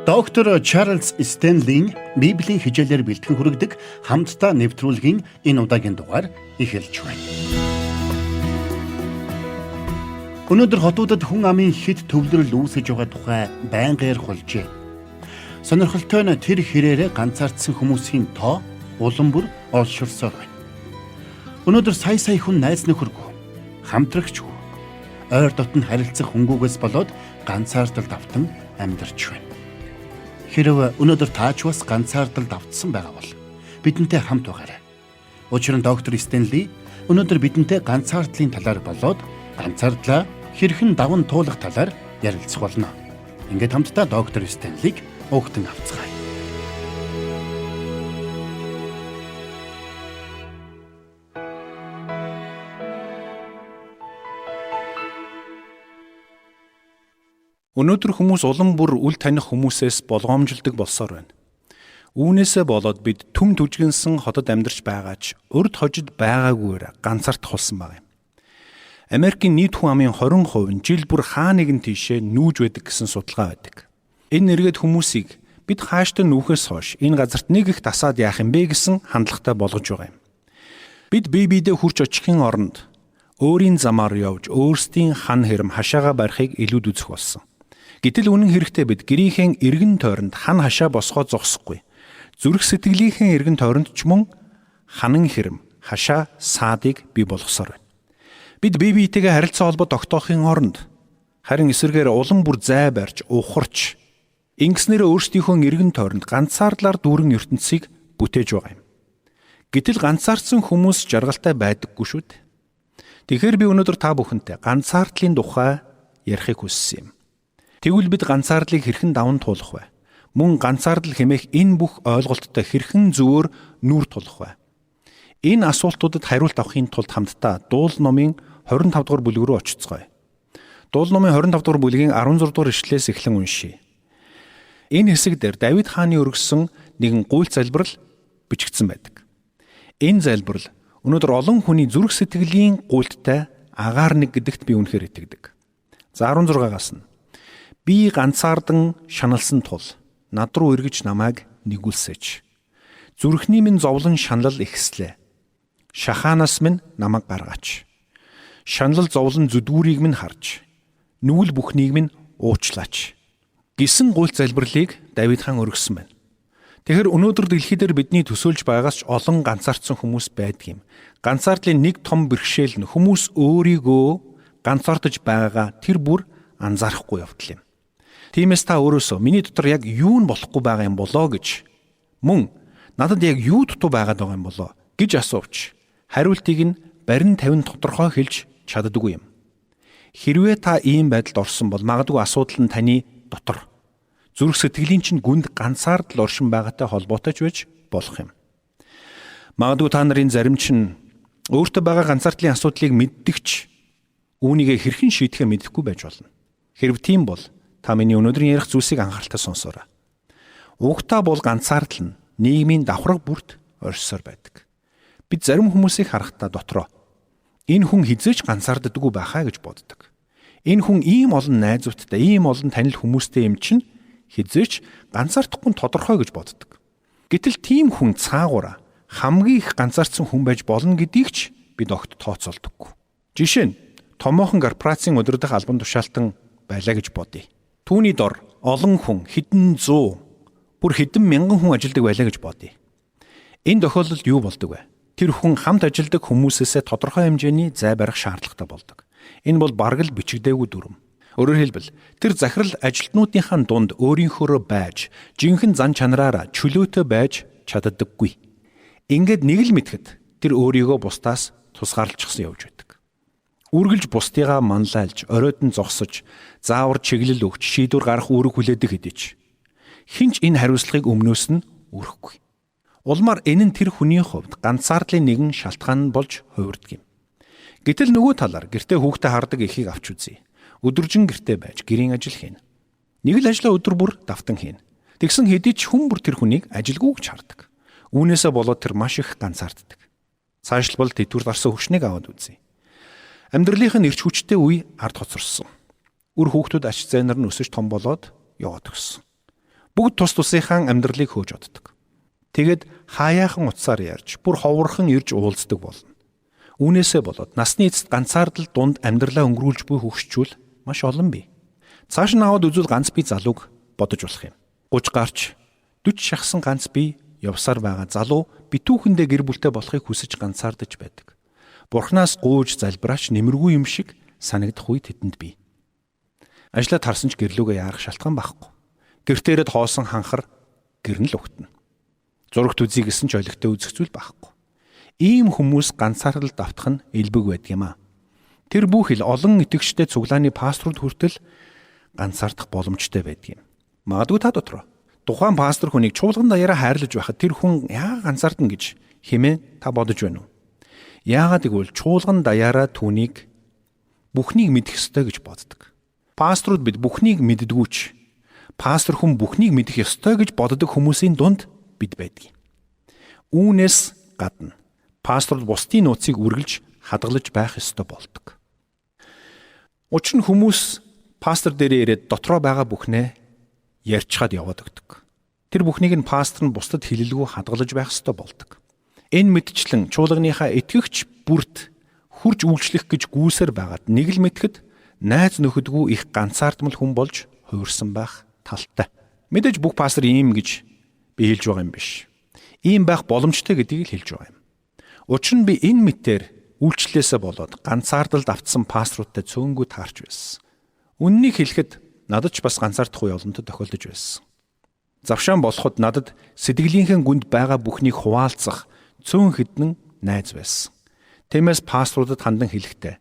Доктор Чарлз Стенлийн Библийн хичээлээр бэлтгэн хүргэдэг хамтдаа нэвтрүүлгийн энэ удаагийн дугаар эхэлж байна. Өнөөдөр хотуудад хүн амын хэд төвлөрөл үүсэж байгаа тухай байнга ярихулжээ. Сонирхолтой нь тэр хэрээрээ ганцаардсан хүмүүсийн тоо улам бүр олширсоор байна. Өнөөдөр сая хүн найз нөхөргүй, хамтрагчгүй, ойр дотн харилцах хөнгүүгээс болоод ганцаардалд автан амьдарч байна. Хэрвээ өнөөдөр таач бас ганцаардалд автсан байгаа бол бидэнтэй хамт байгаарай. Учир нь доктор Стенли өнөөдөр бидэнтэй ганцаардлын талаар болоод ганцаардлаа хэрхэн даван туулах талаар ярилцах болно. Ингээд хамтдаа доктор Стенлиг угтан авцгаая. Өнөөдөр хүмүүс улам бүр үл таних хүмүүсээс болгоомжилдог болсоор байна. Үүнээсээ болоод бид төм түжгэнсэн хотод амьдарч байгаач урд хожид байгаагүйгээр ганцаардах болсон баг юм. Америкийн нийт хүн амын 20% нь жил бүр хаа нэгэн тийшээ нүүж байдаг гэсэн судалгаа байдаг. Энэ нэргээд хүмүүсийг бид хааштай нүүхээс хойш энэ газарт нэг их тасаад яах юм бэ гэсэн хандлагатай болгож байгаа юм. Бид бие биедээ хурч очихын оронд өөрийн замаар явж өөрсдийн хан хэрэм хашаага барихыг илүүд үзэх болсон. Гэтэл үнэн хэрэгтээ бид гэрийнхээ эргэн тойронд хан хашаа босгоо зогсохгүй. Зүрх сэтгэлийнхээ эргэн тойронд ч мөн ханан хэрэм хашаа саадыг бий болгосоор байна. Бид бие биетэйгээ харилцаа холбоо тогтоохын оронд харин эсвэргээр улам бүр зай барьж ухарч ингэснээр өөрсдийнхөө эргэн тойронд ганцаардлаар дүүрэн ертөнцийг бүтээж байгаа юм. Гэтэл ганцаардсан хүмүүс жаргалтай байдаггүй шүү дээ. Тэгэхээр би өнөөдөр та бүхэнтэй ганцаардлын тухай ярихыг хүссэн юм. Тэгвэл бид ганцаардлыг хэрхэн даван туулах вэ? Мөн ганцаардл хэмээх энэ бүх ойлголттой хэрхэн зөвөр нүүр тулах вэ? Энэ асуултуудад хариулт авахын тулд хамтдаа Дуул номын 25 дугаар бүлэг рүү очицгоё. Дуул номын 25 дугаар бүлгийн 16 дугаар ишлэлээс эхлэн уншийе. Энэ хэсэг дээр Давид хааны өргөсөн нэгэн гуйлт залбирал бичигдсэн байдаг. Энэ залбирал өнөөдөр олон хүний зүрх сэтгэлийн гуйлттай агаар нэг гэдэгт би үнэхээр итгэдэг. За 16-аас нь би ганцаардан шаналсан тул над руу эргэж намайг нэгүүлсэж. Зүрхний минь зовлон шанал ихслээ. Шахаанаас минь намайг гаргаач. Шанал зовлон зүдгүүрийг минь харж, нүгэл бүхнийг минь уучлаач. Гэсэн гуйлт залбирлыг Давид хаан өргөсөн байна. Тэгэхээр өнөөдөр дэлхий дээр бидний төсөөлж байгаас ч олон ганцаардсан хүмүүс байдаг юм. Ганцаардлын нэг том бэрхшээл нь хүмүүс өөрийгөө ганцаардаж байгаагаа тэр бүр анзаарахгүй явдал юм. Тиймээс та өөрөөсөө миний дотор яг юу нь болохгүй байгаа юм болоо гэж мөн надад яг юу дутуу байгаад байгаа юм болоо гэж асууж хариултыг нь барин тавин тодорхой хэлж чаддаггүй юм. Хэрвээ та ийм байдалд орсон бол магадгүй асуудал нь таны дотор зүрх сэтгэлийн чинь гүнд ганцаардл оршин байгаатай холбоотой ч байж болох юм. Магадгүй та нарын зарим чинь өөртөө байгаа ганцаардлын асуудлыг мэддэгч үүнийг хэрхэн шийдэхээ мэдэхгүй байж болно. Хэрв тийм бол та миний өнөөдрийн ярих зүйлсийг анхааралтай сонсоорой. Угтаа бол ганцаардл нь нийгмийн давхраг бүрт оршсоор байдаг. Бид зарим хүмүүсийг харахтаа дотроо энэ хүн хизээч ганцаарддаггүй байхаа гэж боддог. Энэ хүн ийм олон найзуудтай, ийм олон танил хүмүүстэй юм чинь хизээч ганцаардахгүй тодорхой гэж боддог. Гэтэл тийм хүн цаагаараа хамгийн их ганцаардсан хүн байж болно гэдгийг ч бид огт тооцоолдоггүй. Жишээ нь томоохон корпорацийн өдрөдөх албан тушаалтан байлаа гэж бодъё. Түүний дор олон хүн хэдэн 100, бүр хэдэн мянган хүн ажилладаг байлаа гэж бодъё. Энэ тохиолдолд юу болдог вэ? Тэр хүн хамт ажилладаг хүмүүсээсээ тодорхой хэмжээний зай барих шаардлагатай болдог. Энэ бол бараг л бичигдээгүй дүрм. Өөрөөр хэлбэл тэр захирал ажилтнуудынхаа дунд өөрийнхөөрөө байж, жинхэнэ зан чанараараа чөлөөтэй байж чаддаггүй. Ингээд нэг л мэдхэд тэр өөрийгөө бусдаас тусгаарлчихсан явж байдаг. Үргэлж бусдыгаа манлайлж, оройдон зогсож, заавар чиглэл өгч, шийдвэр гарах үүрэг хүлээдэг хэдий ч хинч энэ хариуцлагыг өмнөөс нь өрөхгүй. Улмаар энэ нь тэр хүний хувьд ганцаардлын нэгэн шалтгаан болж хувирдаг юм. Гэтэл нөгөө талаар гэртээ хүүхдээ хардаг эхийг авч үзье. Өдөржин гэртээ байж гэрийн ажил хийнэ. Нэг л ажлаа өдөр бүр давтан хийнэ. Тэгсэн хэдий ч хүн бүр тэр хүнийг ажилгүй гэж хардаг. Үүнээсээ болоод тэр маш их ганцаарддаг. Цаашлбал тэтгэврт гарсан хөвшнийг аваад үзье. Амьдралынхаа нэрч хүчтэй үе ард хоцорсон. Үр хүүхдүүд ач зайнаар нь өсөж том болоод яваад өгсөн. Бүгд тус тусынхаа амьдралыг хөөж оддог. Тэгэд хаяахан утсаар ярьж, бүр ховорхон ирж уулздаг болно. Үүнээсээ болоод насны эцэст ганцаардал дунд амьдралаа өнгөрүүлж буй хөгшчүүл маш олон бий. Цааш нь аваад үзвэл ганц бие залууг бодож болох юм. 30 гарч 40 шахсан ганц бие явсаар байгаа залуу битүүхэндээ гэр бүлтэй болохыг хүсэж ганцаардаж байдаг. Бурхнаас гууж залбираач нэмэргүй юм шиг санагдах үе тэдэнд бий. Ажлаа тарсан ч гэрлүүгээ яарах шалтгаан байхгүй. Гэртээрэд хоосон ханхар гэр нь л угтана. Зурагт үзье гэсэн ч олигтой үзэх зүйл байхгүй. Ийм хүмүүс ганцаардал давтах нь элбэг байдаг юм аа. Тэр бүхэл олон итгэгчтэй цуглааны пасторууд хүртэл ганцаардах боломжтой байдаг юм. Магадгүй та дотор тухайн пастор хүнийг чуулган даяараа хайрлаж байхад тэр хүн яагаад ганцаардна гэж хэмээн та бодож байна уу? Яагаад гэвэл чуулган даяараа түүнийг бүхнийг мэдэх ёстой гэж боддог. Пасторууд бид бүхнийг мэддэггүй ч пастор хүн бүхнийг мэдэх ёстой гэж боддог хүмүүсийн дунд бид байдаг. Үүнээс гадна пасторд бусдын нууцыг үргэлж хадгалж байх ёстой болдог. Учир нь хүмүүс пастор дээрээ ирээд дотроо байгаа бүхнээ ярьчаад яваад өгдөг. Тэр бүхнийг нь пастор нь бусдад хэлэлгүй хадгалж байх ёстой болдог. Энэ мэдчлэн чуулганыхаа итгэгч бүрт хурж үйлчлэх гэж гүйсээр байгаад нэг л мэтгэд найз нөхөдгүй их ганцаардмал хүн болж хувирсан байх талтай. Мэдээж бүх пастор ийм гэж би хэлж байгаа юм биш. Ийм байх боломжтой гэдгийг л хэлж байгаа юм. Учир нь би энэ мэтээр үйлчлэлээсээ болоод ганцаардалд автсан пасторуудтай цөөнгөө таарч байсан. Үннийг хэлэхэд надад ч бас ганцаардах үе олонтод тохиолдож байсан. Завшаан болоход надад сэтгэлийнхээ гүнд байгаа бүхнийг хуваалцах цөөн хэдэн найз байсан. Тиймээс пасторудад хандан хэлэхдээ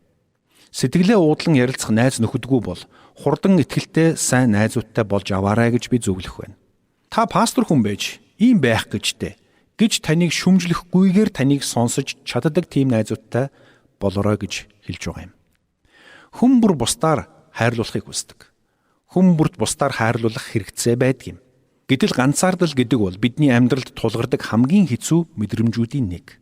сэтгэлээ уудлан ярилцах найз нөхөдгүй бол хурдан итгэлтэй сайн найзуудтай болж аваарай гэж би зөвлөх байна. Та пастор хүн байж ийм байх гэжтэй гэж таныг шүмжлэхгүйгээр таныг сонсож чаддаг тийм найзуудтай болорой гэж хэлж байгаа юм. Хүн бүр бусдаар хайрлуулахыг хүсдэг. Хүн бүрт бусдаар хайрлуулах хэрэгцээ байдаг юм. Гэтэл ганцаардал гэдэг бол бидний амьдралд тулгардаг хамгийн хэцүү мэдрэмжүүдийн нэг.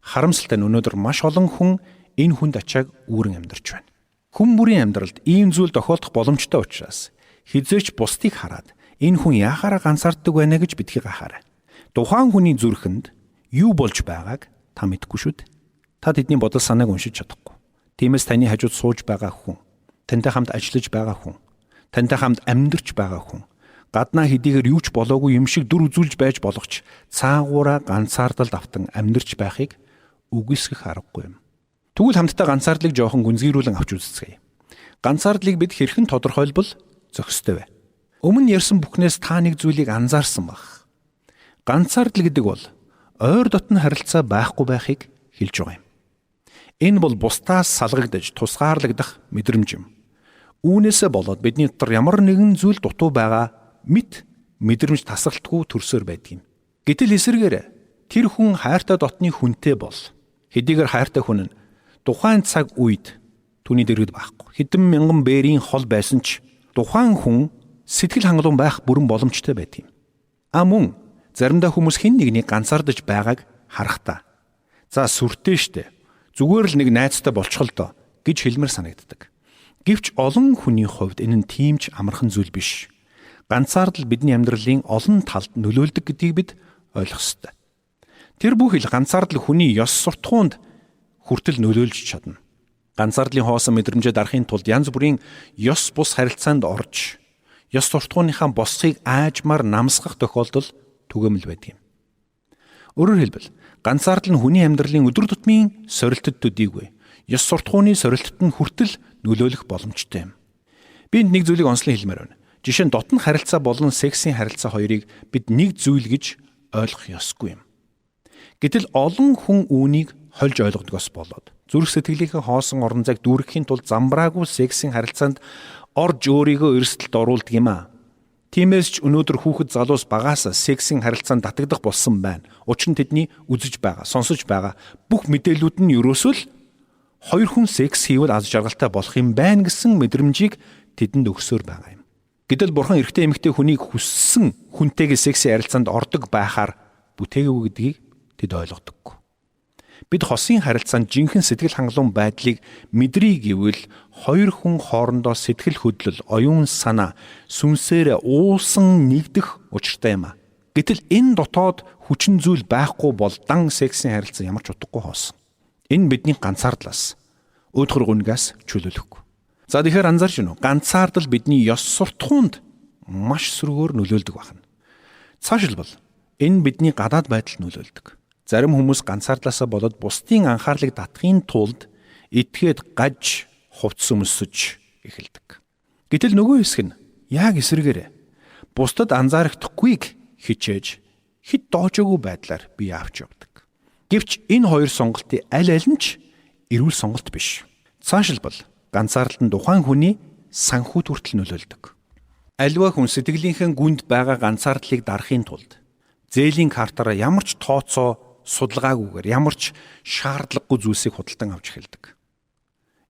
Харамсалтай нь өнөөдөр маш олон хүн энэ хүнд ачааг үүрэн амьдарч байна. Хүн бүрийн амьдралд ийм зүйл тохиолдох боломжтой учраас хизээч бусдыг хараад энэ хүн яахаараа ганцаарддаг байна гэж битгий гахаарай. Тухайн хүний зүрхэнд юу болж байгааг та мэдэхгүй шүү дээ. Та тэдний бодол санааг уншиж чадахгүй. Тиймээс таны хажууд сууж байгаа хүн, тантай хамт ажиллаж байгаа хүн, тантай хамт амьдарч байгаа хүн, гаднаа хэдийгээр юу ч болоогүй юм шиг дүр үзүүлж байж болох ч цаагаараа ганцаардалд автан амьдарч байхыг үгүйсгэх аргагүй юм. Тэгвэл хамтдаа ганцаардлыг жоохон гүнзгийрүүлэн авч үзцгээе. Ганцаардлыг бид хэрхэн тодорхойлбол зохистой вэ? Өмнө ярьсан бүхнээс та нэг зүйлийг анзаарсан баг. Ганцаардал гэдэг бол ойр дотн харилцаа байхгүй байхыг хэлж байгаа юм. Энэ бол бусдаас салгагдаж тусгаарлагдах мэдрэмж юм. Үүнээсээ болоод бидний дотор ямар нэгэн зүйл дутуу байгаа мэд мэдрэмж тасралтгүй төрсөөр байдаг юм. Гэтэл эсвэргээр тэр хүн хайртай дотны хүнтэй бол хэдийгээр хайртай хүн нь тухайн цаг үед түүний дэргэд байхгүй. Хэдэн мянган бээрийн хол байсан ч тухайн хүн сэтгэл хангалуун байх бүрэн боломжтой байдаг юм. Мөн заримдаа хүмүүс хэн нэгнийг ганцаардаж байгааг харахтаа за сүртэй штэ зүгээр л нэг найзтай болчихол доо гэж хэлмэр санагддаг. Гэвч олон хүний хувьд энэ нь тийм ч амархан зүйл биш. Ганцаардал бидний амьдралын олон талд нөлөөлдөг гэдгийг бид ойлгох ёстой. Тэр бүхэл ганцаардал хүний ёс суртахуунд хүртэл нөлөөлж чадна. Ганцаардлын хоосон мэдрэмжээ дарахын тулд янз бүрийн ёс бус харилцаанд орж, ёс суртахууныхаа босхийг аажмаар намсгах тохиолдол түгээмэл байдаг юм. Өөрөөр хэлбэл, ганцаардал нь хүний амьдралын өдөр тутмын сорилтод төдийгүй, ёс суртахууны сорилтод нь хүртэл нөлөөлөх боломжтой юм. Би энд нэг зүйлийг онцлон хэлмээр байна. Жишээ нь дотн харилцаа болон сексийн харилцаа хоёрыг бид нэг зүйл гэж ойлгох ёсгүй юм. Гэтэл олон хүн үүнийг хольж ойлгодгоос болоод зүрх сэтгэлийнхээ хоосон орон зайг дүүрэхийн тулд замбраагүй сексийн харилцаанд орж өөрийгөө эрсдэлд оруулдаг юм аа. Тиймээс ч өнөөдөр хүүхэд залуус багаасаа сексийн харилцаанд татагдах болсон байна. Учир нь тэдний үзэж байгаа, сонсож байгаа бүх мэдээлүүд нь ерөөсөө л хоёр хүн секс хийвэл аз жаргалтай болох юм байна гэсэн мэдрэмжийг тэдэнд өгсөөр байгаа юм. Гэтэл бурхан эрэгтэй эмэгтэй хүнийг хүссэн хүнтэйгээ сексийн харилцаанд ордог байхаар бүтээгээгүй гэдгийг тэд ойлгодоггүй. Бид хосын харилцаанд жинхэнэ сэтгэл хангалуун байдлыг мэдрий гэвэл хоёр хүн хоорондоо сэтгэл хөдлөл, оюун санаа сүнсээр уулсан нэгдэх учиртай юм а. Гэтэл энэ дотоод хүчин зүйл байхгүй бол дан сексийн харилцаа ямар ч утгагүй хоосон. Энэ бидний ганцаардлаас, өдгөр гүнгээс чөлөөлөхгүй. За тэгэхээр анзаарч байна уу? Ганцаардал бидний ёс суртахуунд маш сөргөөр нөлөөлдөг байна. Цаашилбал энэ бидний гадаад байдалд нөлөөлдөг. Зарим хүмүүс ганцаардлаасаа болоод бусдын анхаарлыг татахын тулд этгээд гаж хувцс өмсөж эхэлдэг. Гэтэл нөгөө хэсэг нь яг эсрэгээр бусдад анзаарахдахгүйг хичээж хэд доожоогүй байдлаар бие авч явдаг. Гэвч энэ хоёр сонголтын аль нь ч эрүүл сонголт биш. Цаашилбал ганцаардалд нь тухайн хүний санхүүт хүртэл нөлөөлдөг. Аливаа хүн сэтгэлийнхээ гүнд байгаа ганцаардлыг дарахын тулд зээлийн картаараа ямар ч тооцоо судалгаагүйгээр ямар ч шаардлагагүй зүйлсийг худалдан авч эхэлдэг.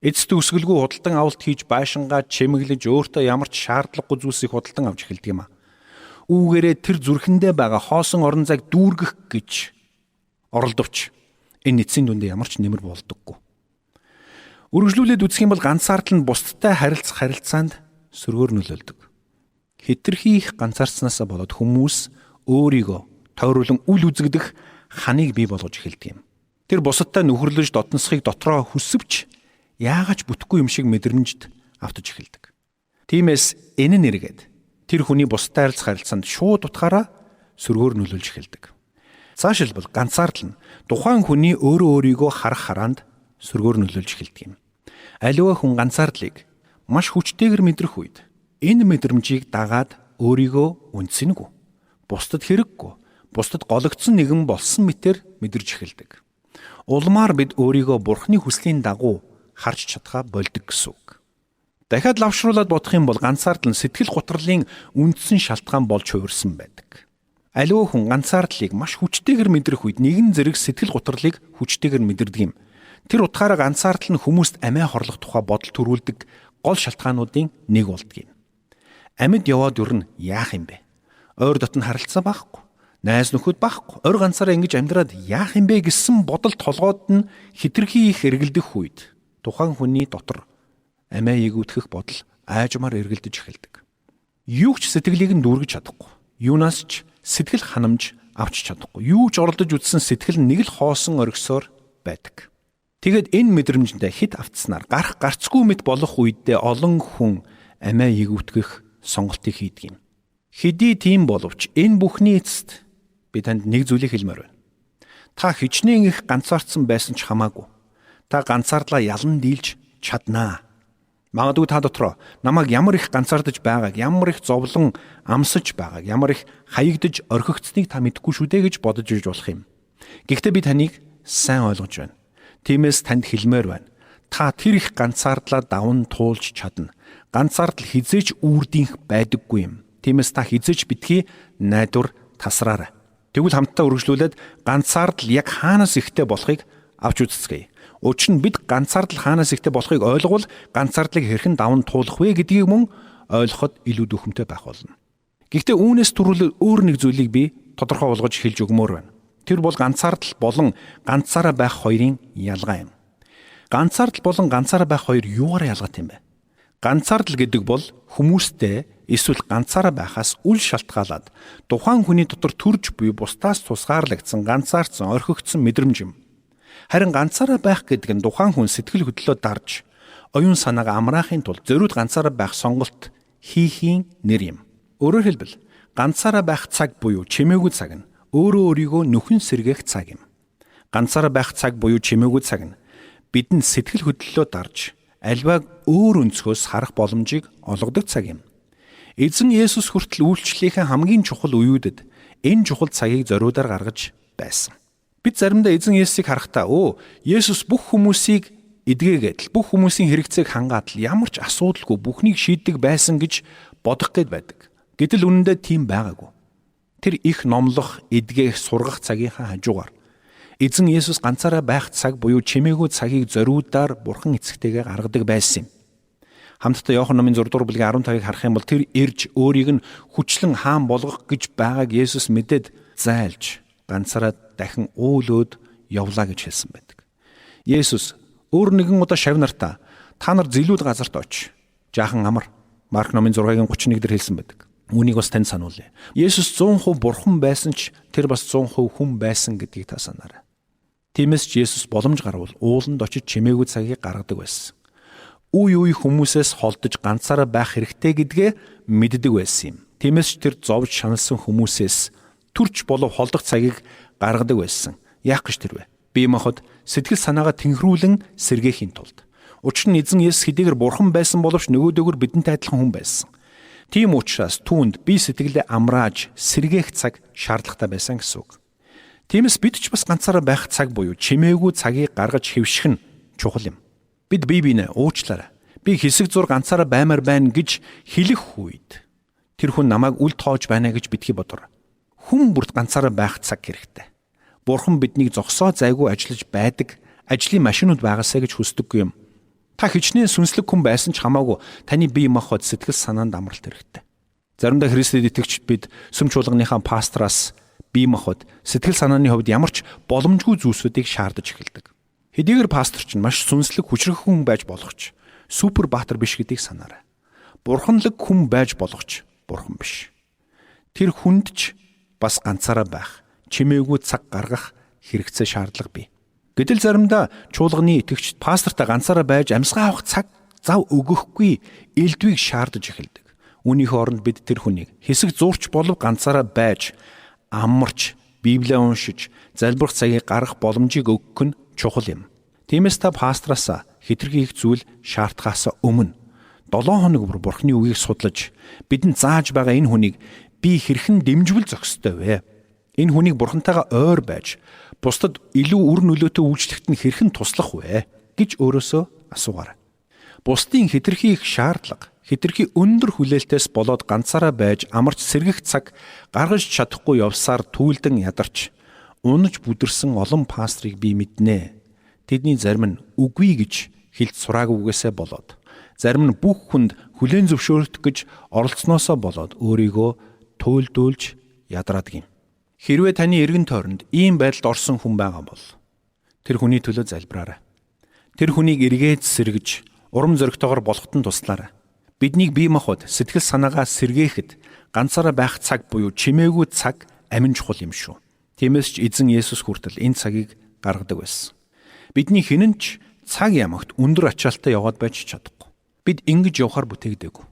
Эцэст өсгөлгүй худалдан авалт хийж байшингаа чимэглэж өөртөө ямар ч шаардлагагүй зүйлсийг худалдан авч эхэлдэг юм а. Үүгээрээ тэр зүрхэндээ байгаа хоосон орон зайг дүүргэх гэж оролдовч энэ эцсийн дүндээ ямар ч нэмэр болдоггүй. Үргэлжлүүлээд үзэх юм бол ганцаардал нь бусдтай харилцах харилцаанд сөргөөр нөлөөлдөг. Хэтэрхий их ганцаарцнаасаа болоод хүмүүс өөрийгөө тойруулан үл үзэгдэх ханыг бий болгож эхэлдэг юм. Тэр бусадтай нөхөрлөж дотносхийг дотроо хүсвч яагаад ч бүтэхгүй юм шиг мэдрэмжд автаж эхэлдэг. Тиймээс энэ нэргээд тэр хүний бусдтай харилцаанд шууд утгаараа сөргөөр нөлөөлж эхэлдэг. Цаашилбал ганцаардал нь тухайн хүний өөрийгөө харах хараанд сөргөөр нөлөөлж эхэлдэг юм. Аливаа хүн ганцаардлыг маш хүчтэйгээр мэдрэх үед энэ мэдрэмжийг дагаад өөрийгөө үнцэнгүй, бусдад хэрэггүй, бусдад гологдсон нэгэн болсон мэтэр мэдэрч эхэлдэг. Улмаар бид өөрийгөө Бурхны хүслийн дагуу харж чадхаа болдог гэсэн үг. Дахиад лавшруулад бодох юм бол ганцаардал нь сэтгэл гутралын үндсэн шалтгаан болж хувирсан байдаг. Аливаа хүн ганцаардлыг маш хүчтэйгээр мэдрэх үед нэгэн зэрэг сэтгэл гутралыг хүчтэйгээр мэдэрдэг юм. Тэр утгаараа ганцаардал нь хүмүүст амиа хорлох тухай бодол төрүүлдэг гол шалтгаануудын нэг болдгийг. Амьд яваад өрн яах юм бэ? Ойр дотн харилцаа байхгүй. Найз нөхөд байхгүй. Ойр ганцаараа ингэж амьдраад яах юм бэ гэсэн бодол толгойд нь хэтэрхий их эргэлдэх үед тухайн хүний дотор амиа эгүүтгэх бодол айжмаар эргэлдэж эхэлдэг. Юу ч сэтгэлийг нь дүүргэж чадахгүй. Юунаас ч сэтгэл ханамж авч чадахгүй. Юу ч оролдож үтсэн сэтгэл нэг л хоосон оргисоор байдаг. Тэгэд энэ мэдрэмжэндээ хит автснаар гарцгүй мэт болох үедээ олон хүн амиа эгүүтгэх сонголтыг хийдэг юм. Хэдий тийм боловч энэ бүхний эцэст би танд нэг зүйлийг хэлмээр байна. Та хичнээн их ганцаардсан байсан ч хамаагүй. Та ганцаардлаа ялан дийлж чаднаа. Магадгүй та дотроо намайг ямар их ганцаардаж байгааг, ямар их зовлон амсаж байгааг, ямар их хаягдж орхигдсныг та мэдэхгүй шүү дээ гэж бодож иж болох юм. Гэхдээ би таныг сайн ойлгож байна. Тиймээс танд хэлмээр байна. Та тэр их ганцаардлаа даван туулж чадна. Ганцаардал хизээч үрдийнх байдаггүй юм. Тиймээс та хизээч битгий найдвар тасраарай. Тэгвэл хамтдаа үргэлжлүүлээд ганцаардал яг хаанаас ихтэй болохыг авч үзцгээе. Учир нь бид ганцаардал хаанаас ихтэй болохыг ойлгол ганцаардлыг хэрхэн даван туулах вэ гэдгийг мөн ойлгоход илүү дөхөмтэй байх болно. Гэхдээ үүнээс түрүүлээд өөр нэг зүйлийг би тодорхой болгож хэлж өгмөр байна. Тэр бол ганцаардал болон ганцаараа байх хоёрын ялгаа юм. Ганцаардал болон ганцаараа байх хоёр юугаар ялгаатай юм бэ? Ганцаардал гэдэг бол хүмүүстэй эсвэл ганцаараа байхаас үл шалтгаалаад тухайн хүний дотор төрж буй бусдаас тусгаарлагдсан ганцаардсан орхигдсон мэдрэмж юм. Харин ганцаараа байх гэдэг нь тухайн хүн сэтгэл хөдлөлөө дарж оюун санаагаа амраахын тулд зориуд ганцаараа байх сонголт хийхийн нэр юм. Өөрөөр хэлбэл ганцаараа байх цаг буюу чимээгүй цаг нь өөрөө өөрийгөө нөхөн сэргээх цаг юм. Ганцаараа байх цаг буюу чимээгүй цаг нь бидэнд сэтгэл хөдлөлөө дарж альвааг өөр өнцгөөс харах боломжийг олгодог цаг юм. Эзэн Есүс хүртэл үйлчлэлийнхээ хамгийн чухал үеүүдэд энэ чухал цагийг зориудаар гаргаж байсан. Бид заримдаа эзэн Есүсийг харахтаа Есүс бүх хүмүүсийг эдгээгээд бүх хүмүүсийн хэрэгцээг хангаад л ямар ч асуудалгүй бүхнийг шийддэг байсан гэж бодох гээд байдаг. Гэтэл үнэндээ тийм байгаагүй. Тэр их номлох, эдгээх, сургах цагийнхаа хажуугаар эзэн Есүс ганцаараа байх цаг буюу чимээгүй цагийг зориудаар Бурхан эцэгтэйгээ гаргадаг байсан юм. Хамтдаа Иохан номын 6 дугаар бүлгийн 15-ыг харах юм бол тэр ирж өөрийг нь хүчлэн хаан болгох гэж байгааг Есүс мэдээд зайлж ганцаараа дахин өөлөөд явлаа гэж хэлсэн байдаг. Есүс өөр нэгэн удаа шавь нартаа та нар зилүүд газарт очиж жаахан амар Марк номын 6-гийн 31 дээр хэлсэн байдаг. Үүнийг бас танд сануулъя. Есүс 100% бурхан байсан ч тэр бас 100% хүн байсан гэдгийг та санаарай. Тиймээс ч Есүс боломж гарвал ууланд очиж чимээгүй цагийг гаргадаг байсан. Үе үе хүмүүсээс холдож ганцаараа байх хэрэгтэй гэдгээ мэддэг байсан юм. Тиймээс ч тэр зовж шаналсан хүмүүсээс төрч болов холдох цагийг гаргадаг байсан. Яах гэж тэр вэ? Бие махбод сэтгэл санаагаа тэнхрүүлэн сэргээхийн тулд. Учир нь эзэн Есүс хэдийгээр бурхан байсан боловч нөгөөдөөгөр бидэнтэй адилхан хүн байсан. Тийм учраас түүнд бие сэтгэлээ амрааж сэргээх цаг шаардлагатай байсан гэсэн үг. Тиймээс бид ч бас ганцаараа байх цаг буюу чимээгүй цагийг гаргаж хэвших нь чухал юм. Бид бие биенээ уучлаарай. Би хэсэг зур ганцаараа баймаар байна гэж хэлэх үед тэр хүн намайг үл тоож байна гэж битгий бодор. Хүн бүрт ганцаараа байх цаг хэрэгтэй. Бурхан биднийг зогсоо зайгүй ажиллаж байдаг ажлын машинууд байгаасаа гэж хүсдэггүй юм. Та хичнээн сүнслэг хүн байсан ч хамаагүй таны бие махбод сэтгэл санаанд амралт хэрэгтэй. Заримдаа Христэд итгэгчид бид сүм чуулганыхаа пастораас бие махбод сэтгэл санааны хувьд ямар ч боломжгүй зүйлсүүдийг шаардаж эхэлдэг. Хэдийгээр пастор ч маш сүнслэг хүчрэх хүн байж болох ч супер баатар биш гэдгийг санаарай. Бурханлаг хүн байж болох ч бурхан биш. Тэр хүнд ч бас ганцаараа байх, чимээгүй цаг гаргах хэрэгцээ шаардлага бий. Гэтэл заримдаа чуулганы итгэгчид пастортай ганцаараа байж амьсгаа авах цаг зав өгөхгүй элдвийг шаардаж эхэлдэг. Үүнийхээ оронд бид тэр хүнийг хэсэг зурч болов ганцаараа байж амарч, Библийг уншиж, залбирах цагийг гаргах боломжийг өгөх нь чухал юм. Тиймээс та пастраасаа хэтэрхий их зүйл шаардахаас өмнө 7 хоног бүр Бурхны үгийг судлаж, бидэнд зааж байгаа энэ хүнийг би хэрхэн дэмжвэл зохистой вэ? Энэ хүнийг Бурхантайгаа ойр байж бусдад илүү үр нөлөөтэй үйлчлэхэд нь хэрхэн туслах вэ гэж өөрөөсөө асуугаарай. Бусдын хэтэрхий их шаардлага, хэтэрхий өндөр хүлээлтээс болоод ганцаараа байж амарч сэргэх цаг гаргаж чадахгүй явсаар түйлдэн ядарч унаж бүдэрсэн олон пастрыг би мэднэ. Тэдний зарим нь үгүй гэж хэлж сураагүйгээсээ болоод, зарим нь бүх хүнд хүлээн зөвшөөрөх гэж оролцсноосоо болоод өөрийгөө туйлдуулж ядрадаг юм. Хэрвээ таны эргэн тойронд ийм байдалд орсон хүн байгаа бол тэр хүний төлөө залбираарай. Тэр хүнийг эргээд сэргэж, урам зоригтойгоор болоход нь туслаарай. Биднийг бие махбод сэтгэл санаагаа сэргээхэд ганцаараа байх цаг буюу чимээгүй цаг амин чухал юм шүү. Тиймээс ч эзэн Есүс хүртэл энэ цагийг гаргадаг байсан. Бидний хэн ч цаг ямагт өндөр ачаалттай яваад байж чадахгүй. Бид ингэж явахаар бүтээгдээгүй.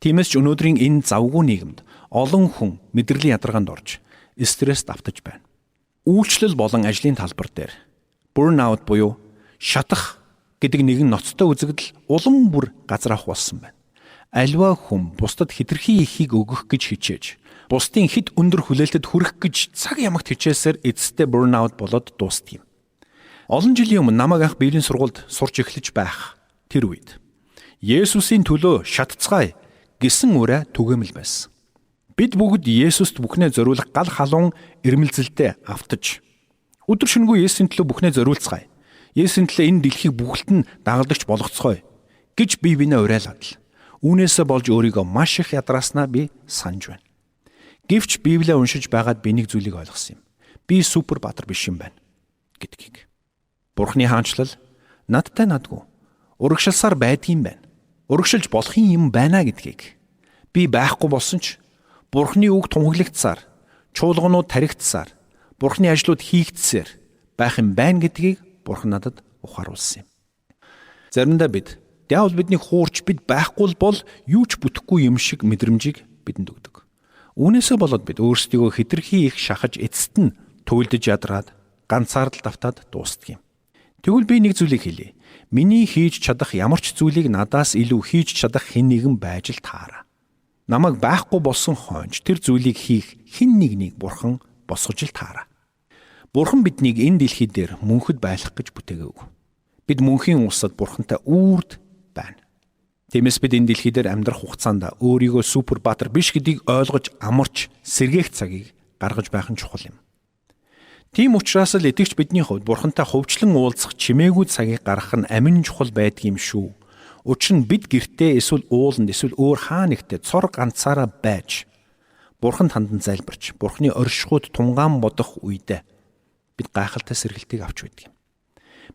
Тиймээс ч өнөөдрийн энэ завгүй нийгэмд олон хүн мэдрэлийн ядаргаанд орж стресс давтаж байна. Үйлчлэл болон ажлын талбар дээр burnout буюу шатах гэдэг нэгэн ноцтой үзэгдэл улам бүр газар авах болсон байна. Аливаа хүн бусдад хэтэрхий ихийг өгөх гэж хичээж, бусдын хэд өндөр хүлээлтэд хүрэх гэж цаг ямагт хичээсээр эцэстээ burnout болоод дуустдаг юм. Олон жилийн өмнө намайг анх биеийн сургуульд сурч эхлэж байх тэр үед Есүсийн төлөө шатцгаая гэсэн үрэ түгээмэл байсан. Бид бүгд Есүст бүхнээ зориулах гал халуун ирмэлзэлтэй автаж өдөр шөнөгүй Есүсийн төлөө бүхнээ зориулцгаая. Есүсийн төлөө энэ дэлхийг бүгд нь дагалдагч болгоцгоё гэж бие биенээ уриалгад л үүнээсээ болж өөрийгөө маш их ядрааснаа би санаж байна. Гэвч Библийг уншиж байгаад би нэг зүйлийг ойлгосон юм. Би супер баатар биш юм байна гэдгийг. Бурхны хаанчлал надтай надгүй урагшилсаар байдгийм байна. Урагшилж болохын юм байна гэдгийг би байхгүй болсон ч Бурхны үг тунхаглагдсаар, чуулганууд таригдсаар, Бурхны ажлууд хийгдсээр байх юм байна гэдгийг Бурхан надад ухааруулсан юм. Заримдаа бид диавол биднийг хуурч бид байхгүй бол юу ч бүтэхгүй юм шиг мэдрэмжийг бидэнд өгдөг. Үүнээсээ болоод бид өөрсдийгөө хэтэрхий их шахаж эцэст нь туйлдж ядраад ганцаардал давтаад дуустдаг юм. Тэгвэл би нэг зүйлийг хэлье. Миний хийж чадах ямар ч зүйлийг надаас илүү хийж чадах хэн нэгэн байж л таараа. Намайг байхгүй болсон хойно тэр зүйлийг хийх хэн нэгнийг Бурхан босгож л таараа. Бурхан биднийг энэ дэлхий дээр мөнхөд байлгах гэж бүтээгээв. Бид мөнхийн улсад Бурхантай үрд байна. Тиймээс бид энэ дэлхий дээр амьдрах хугацаанд өөрийгөө супер баатар биш гэдгийг ойлгож амарч сэргээх цагийг гаргаж байх нь чухал юм. Тийм учраас л итгэгч бидний хувьд Бурхантай хувьчлан уулзах чимээгүй цагийг гаргах нь амин чухал байдаг юм шүү. Учир нь бид гэртээ эсвэл ууланд эсвэл өөр хаа нэгтээ цор ганцаараа байж Бурханд хандан залбирч Бурхны оршихуйд тунгаан бодох үедээ бид гайхалтай сэргэлтийг авч байдаг юм.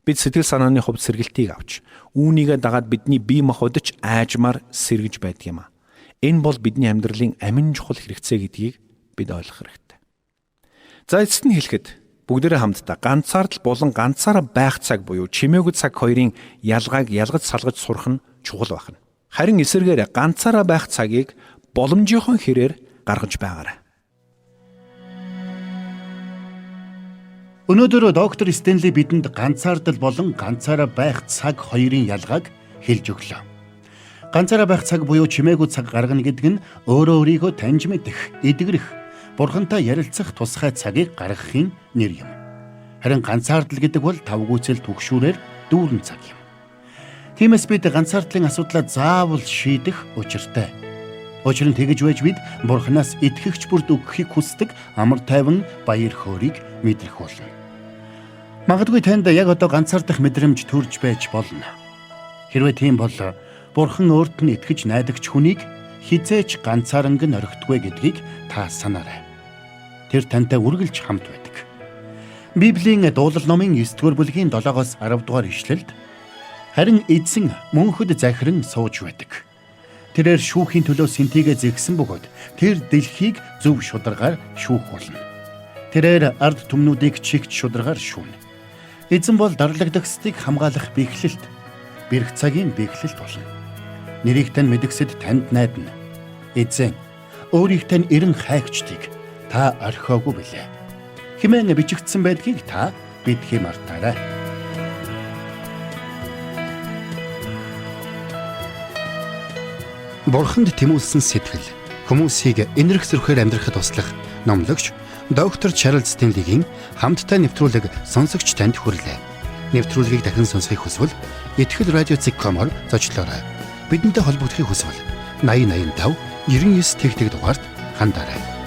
Бид сэтгэл санааны хувьд сэргэлтийг авч, үүнийгээ дагаад бидний бие махбодч айжмаар сэргэж байдаг юм а. Энэ бол бидний амьдралын амин чухал хэрэгцээ гэдгийг бид ойлгох хэрэгтэй. За эцэст нь хэлэхэд бүгдээрээ хамтдаа ганцаардал болон ганцаараа байх цаг буюу чимээгүй цаг хоёрын ялгааг ялгаж салгаж сурах нь чухал байна. Харин эсвэргээр ганцаараа байх цагийг боломжийнхон хэрээр гаргаж байгаарай. Өнөөдөр доктор Стенли бидэнд ганцаардал болон ганцаараа байх цаг хоёрын ялгааг хэлж өглөө. Ганцаараа байх цаг буюу чимээгүй цаг гаргана гэдэг нь өөрөө өөрийгөө таньж мэдэх, эдгэрэх, Бурхантай ярилцах тусгай цагийг гаргахын нэр юм. Харин ганцаардал гэдэг бол тавгүйцэл түгшүүрээр дүүрэн цаг юм. Тиймээс бид ганцаардлын асуудлаа заавал шийдэх учиртай. Учир нь тэгж байж бид Бурханаас итгэгч бүрд өгөхийг хүсдэг амар тайван баяр хөөргийг мэдрэх болно. Магадгүй танд яг одоо ганцаардах мэдрэмж төрж байж болно. Хэрвээ тийм бол Бурхан өөрт нь итгэж найдагч хүнийг хизээч ганцаарнг нь орхитгүй гэдгийг та санаарай. Тэр тантай үргэлж хамт байдаг. Библийн дуулал номын 9-р бүлгийн 7-оос 10-р ишлэлд харин эзэн мөнхөд захиран сууж байдаг. Тэрээр шүүхийн төлөө сэнтигээ зэгсэн бөгөөд тэр дэлхийг зөв шударгаар шүүх болно. Тэрээр ард түмнүүдийг чигт шударгаар шүүнэ. Эзэн бол дарлагдагсдыг хамгаалах бэхлэлт, бэрх цагийн бэхлэлт болно. Нэрийг тань мэдгэсэд танд найдана. Эзэн өөрийг тань эрен хайгчдыг та орхиогүй билээ. Хэмээн бичигдсэн байдгийг та бидхий мартаарай. Бурханд тэмүүлсэн сэтгэл хүмүүсийг энэрх зөрхөөр амьдрахад туслах номлогч доктор Чарлз Стенлигийн хамттай нэвтрүүлэг сонсогч танд хүрлээ. Нэвтрүүлгийг дахин сонсохыг хүсвэл Итгэл радио.com-оор зочлоорой. Бидэнтэй холбогдохыг хүсвэл 8085 99 тэгтэг дугаард хандаарай.